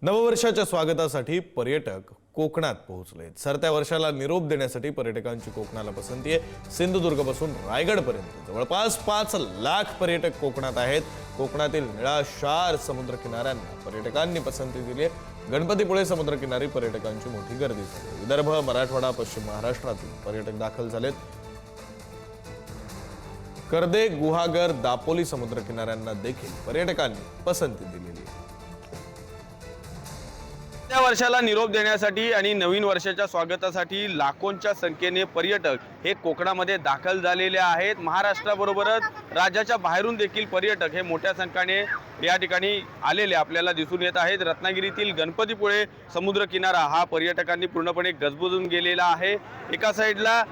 नववर्षाच्या स्वागतासाठी पर्यटक कोकणात पोहोचलेत। सरत्या वर्षाला निरोप देण्यासाठी पर्यटकांची कोकणाला पसंती आहे। सिंधुदुर्गपासून रायगडपर्यंत जवळपास 5 लाख पर्यटक कोकणात आहेत। कोकणातील निळाशार समुद्र किनाऱ्यांना पर्यटकांनी पसंती दिली आहे। गणपतीपुळे समुद्रकिनारी पर्यटकांची मोठी गर्दी झाली। विदर्भ, मराठवाडा, पश्चिम महाराष्ट्रातून पर्यटक दाखल झालेत। कर्दे, गुहागर, दापोली समुद्र किनाऱ्यांना देखील पर्यटकांनी पसंती दिलेली आहे। त्या वर्षाला निरोप देण्यासाठी आणि नवीन वर्षाच्या स्वागतासाठी लाखोंच्या संख्येने पर्यटक हे कोकणामध्ये दाखल झालेले आहेत। महाराष्ट्राबरोबरच राज्याच्या बाहेरून देखील पर्यटक हे मोठ्या संख्येने या ठिकाणी आलेले आपल्याला दिसून येत आहेत। रत्नागिरीतील गणपतीपुळे समुद्र किनारा हा पर्यटकांनी पूर्णपणे गजबजून गेलेला आहे। एका साईडला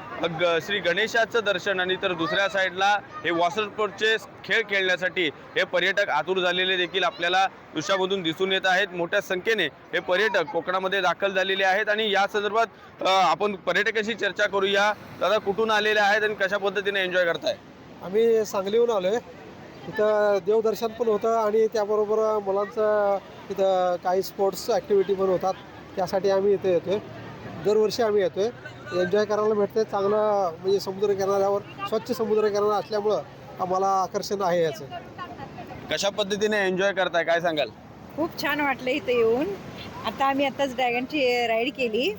श्री गणेशाचं दर्शन आणि तर दुसऱ्या साईडला हे वॉटर स्पोर्टचे खेळ खेळण्यासाठी हे पर्यटक आतुर झालेले देखील आपल्याला दृश्यामधून दिसून येत आहेत। मोठ्या संख्येने हे पर्यटक कोकणामध्ये दाखल झालेले आहेत आणि या संदर्भात आपण पर्यटकांशी चर्चा करूया। दादा, कुठून आलेले आहेत आणि कशा पद्धतीने एन्जॉय करताय? आम्ही सांगलीहून आलोय। इथं देवदर्शन पण होतं आणि त्याबरोबर मुलांचं इथं काही स्पोर्ट्स ॲक्टिव्हिटी पण होतात, त्यासाठी आम्ही इथे येतोय। दरवर्षी आम्ही येतोय, एन्जॉय करायला भेटते। चांगलं म्हणजे समुद्र किनाऱ्यावर स्वच्छ समुद्र किनारा असल्यामुळं आम्हाला आकर्षण आहे याचं। कशा पद्धतीने एन्जॉय करताय काय सांगाल? खूप छान वाटलं इथे येऊन। आत्ताच ड्रॅगनची राईड केली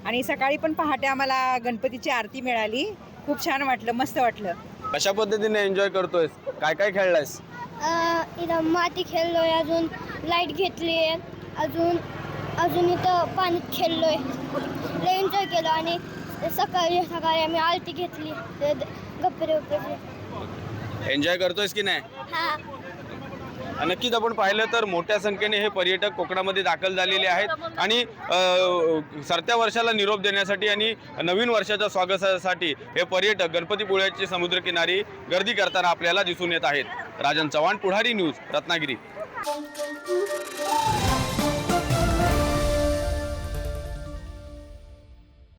आणि सकाळी पण पहाटे आम्हाला गणपतीची आरती मिळाली। खूप छान वाटलं, मस्त वाटलं। कशा पद्धतीने एन्जॉय करतोयस? काय काय खेळलायस? इथं माती खेळलोय, अजून लाईट घेतली आहे, अजून इथं पाण्यात खेळलोय, लय एन्जॉय केलं। आणि सकाळी आम्ही आरती घेतली, गप्पे वगैरे। एन्जॉय करतोयस की नाही? हा, नक्कीच आपण पाहिलं तर मोठ्या संख्येने हे पर्यटक कोकणामध्ये दाखल झालेले आहेत आणि सरत्या वर्षाला निरोप देण्यासाठी आणि नवीन वर्षाच्या स्वागतासाठी हे पर्यटक गणपतीपुळ्याची समुद्रकिनारी गर्दी करताना आपल्याला दिसून येत आहेत। राजन चव्हाण, पुढारी न्यूज, रत्नागिरी।